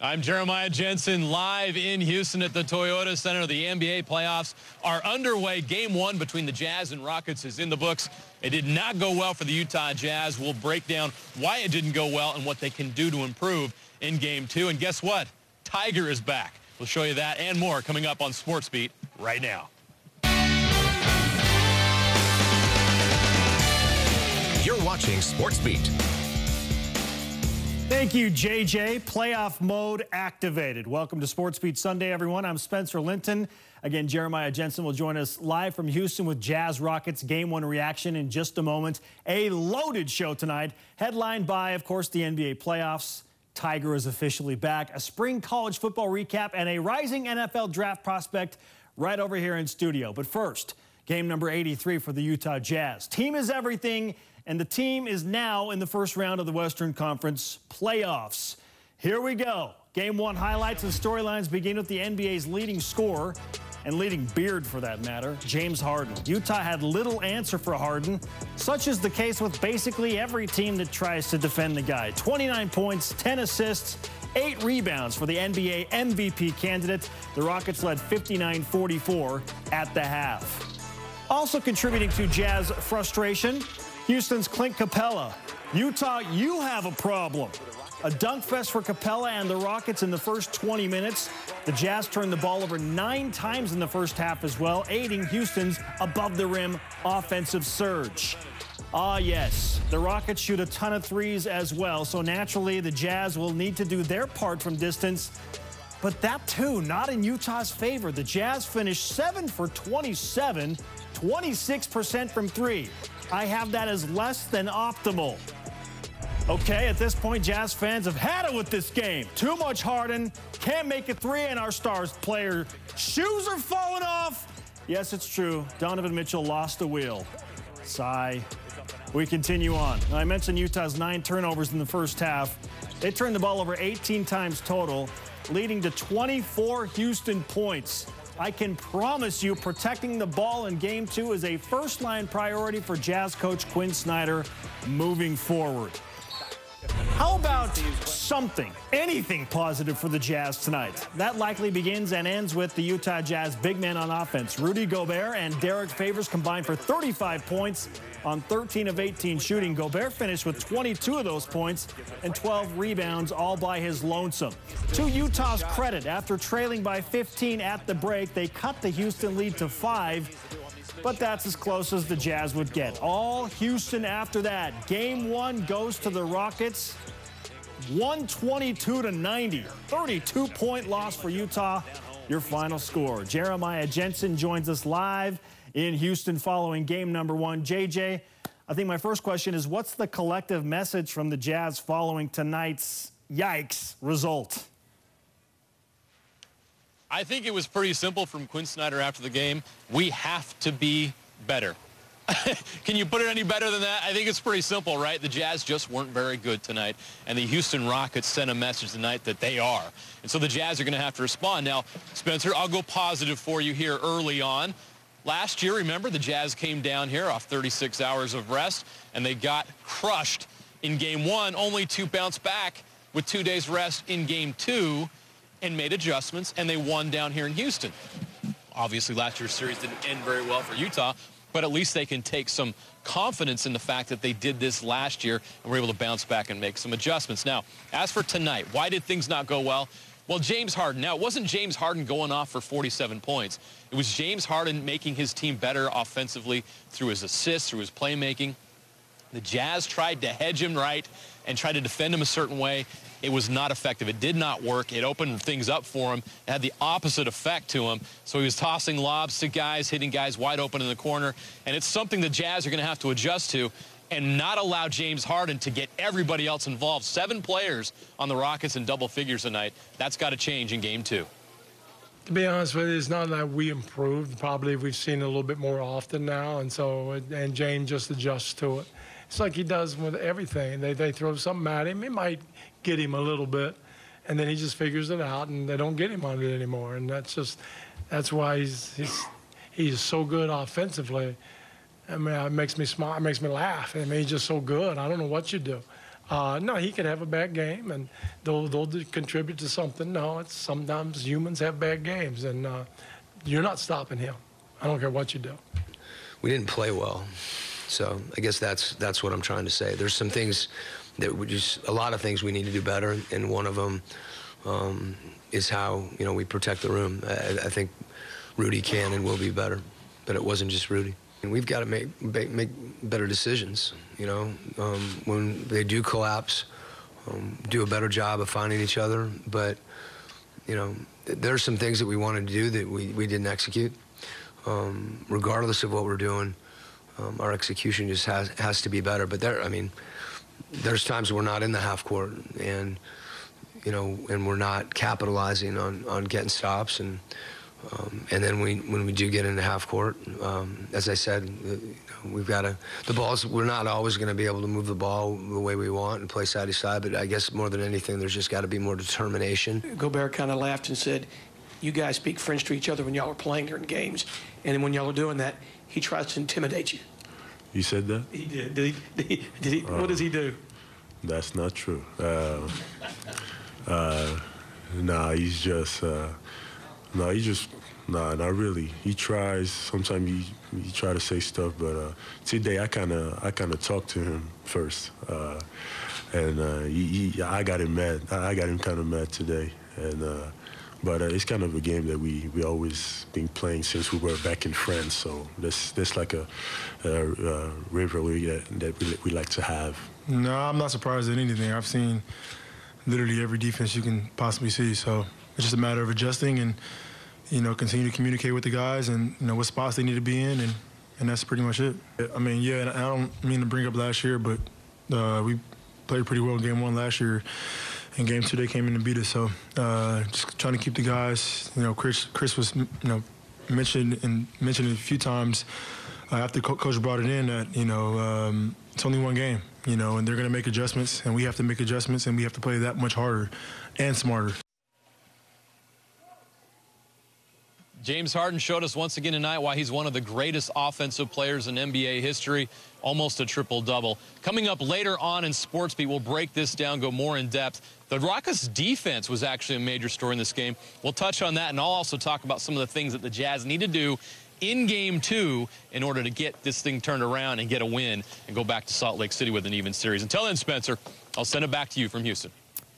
I'm Jeremiah Jensen, live in Houston at the Toyota Center. The NBA playoffs are underway. Game one between the Jazz and Rockets is in the books. It did not go well for the Utah Jazz. We'll break down why it didn't go well and what they can do to improve in game two. And guess what? Tiger is back. We'll show you that and more coming up on Sports Beat right now. You're watching Sports Beat. Thank you, JJ. Playoff mode activated. Welcome to Sports Beat Sunday, everyone. I'm Spencer Linton. Again, Jeremiah Jensen will join us live from Houston with Jazz Rockets Game 1 reaction in just a moment. A loaded show tonight, headlined by, of course, the NBA playoffs. Tiger is officially back, a spring college football recap, and a rising NFL draft prospect right over here in studio. But first, game number 83 for the Utah Jazz. Team is everything. And the team is now in the first round of the Western Conference playoffs. Here we go. Game one highlights and storylines begin with the NBA's leading scorer, and leading beard for that matter, James Harden. Utah had little answer for Harden. Such is the case with basically every team that tries to defend the guy. 29 points, 10 assists, 8 rebounds for the NBA MVP candidate. The Rockets led 59-44 at the half. Also contributing to Jazz frustration, Houston's Clint Capella. Utah, you have a problem. A dunk fest for Capella and the Rockets in the first 20 minutes. The Jazz turned the ball over 9 times in the first half as well, aiding Houston's above-the-rim offensive surge. Ah, yes, the Rockets shoot a ton of threes as well, so naturally the Jazz will need to do their part from distance. But that, too, not in Utah's favor. The Jazz finished 7 for 27, 26% from 3. I have that as less than optimal. Okay, at this point, Jazz fans have had it with this game. Too much Harden, can't make a 3, and our stars player shoes are falling off. Yes, it's true. Donovan Mitchell lost the wheel. Sigh. We continue on. Now, I mentioned Utah's 9 turnovers in the first half. They turned the ball over 18 times total, leading to 24 Houston points. I can promise you protecting the ball in Game 2 is a first-line priority for Jazz coach Quinn Snyder moving forward. How about something, anything positive for the Jazz tonight? That likely begins and ends with the Utah Jazz big man on offense. Rudy Gobert and Derek Favors combined for 35 points on 13 of 18 shooting. Gobert finished with 22 of those points and 12 rebounds all by his lonesome. To Utah's credit, after trailing by 15 at the break, they cut the Houston lead to 5. But that's as close as the Jazz would get. All Houston after that. Game 1 goes to the Rockets. 122-90. 32-point loss for Utah. Your final score. Jeremiah Jensen joins us live in Houston following game number 1. JJ, I think my first question is, what's the collective message from the Jazz following tonight's yikes result? I think it was pretty simple from Quinn Snyder after the game. We have to be better. Can you put it any better than that? I think it's pretty simple, right? The Jazz just weren't very good tonight, and the Houston Rockets sent a message tonight that they are. And so the Jazz are going to have to respond. Now, Spencer, I'll go positive for you here early on. Last year, remember, the Jazz came down here off 36 hours of rest, and they got crushed in Game 1, only to bounce back with 2 days rest in Game 2 and made adjustments, and they won down here in Houston. Obviously, last year's series didn't end very well for Utah, but at least they can take some confidence in the fact that they did this last year and were able to bounce back and make some adjustments. Now, as for tonight, why did things not go well? Well, James Harden. Now, it wasn't James Harden going off for 47 points. It was James Harden making his team better offensively through his assists, through his playmaking. The Jazz tried to hedge him right and tried to defend him a certain way. It was not effective. It did not work. It opened things up for him. It had the opposite effect to him. So he was tossing lobs to guys, hitting guys wide open in the corner. And it's something the Jazz are going to have to adjust to and not allow James Harden to get everybody else involved. 7 players on the Rockets in double figures tonight. That's got to change in Game 2. To be honest with you, it's not that we improved. Probably we've seen it a little bit more often now, and James just adjusts to it. It's like he does with everything. They throw something at him. It might get him a little bit, and then he just figures it out, and they don't get him on it anymore. And that's why he's so good offensively. I mean, it makes me smile. It makes me laugh. I mean, he's just so good. I don't know what you do. No, he could have a bad game, and they'll contribute to something. No, it's sometimes humans have bad games, and you're not stopping him. I don't care what you do. We didn't play well, so I guess that's what I'm trying to say. There's some things that a lot of things we need to do better, and one of them is how we protect the room. I think Rudy can and will be better, but it wasn't just Rudy. And we've got to make better decisions. When they do collapse, do a better job of finding each other. But there's some things that we wanted to do that we didn't execute. Regardless of what we're doing, our execution just has to be better. But there's times we're not in the half court, and and we're not capitalizing on getting stops, and then when we do get into half court, as I said, we've got to. We're not always going to be able to move the ball the way we want and play side to side. But I guess more than anything, there's just got to be more determination. Gobert kind of laughed and said, "You guys speak French to each other when y'all are playing during games, and then when y'all are doing that, he tries to intimidate you." You said that? He did. Did he? What does he do? That's not true. Nah, he's just. Nah, not really. He tries. Sometimes he try to say stuff, but today I kind of talked to him first, and I got him mad. I got him kind of mad today, and but it's kind of a game that we always been playing since we were back in France. So there's like a rivalry that we like to have. No, I'm not surprised at anything. I've seen literally every defense you can possibly see. So it's just a matter of adjusting and continue to communicate with the guys and what spots they need to be in, and that's pretty much it. I mean, yeah, and I don't mean to bring up last year, but we played pretty well in Game 1 last year. In Game 2, they came in and beat us. So just trying to keep the guys. Chris was mentioned it a few times after Coach brought it in that it's only one game, and they're going to make adjustments, and we have to make adjustments, and we have to play that much harder and smarter. James Harden showed us once again tonight why he's one of the greatest offensive players in NBA history, almost a triple-double. Coming up later on in Sports Beat, we'll break this down, go more in depth. The Rockets' defense was actually a major story in this game. We'll touch on that, and I'll also talk about some of the things that the Jazz need to do in Game 2 in order to get this thing turned around and get a win and go back to Salt Lake City with an even series. Until then, Spencer, I'll send it back to you from Houston.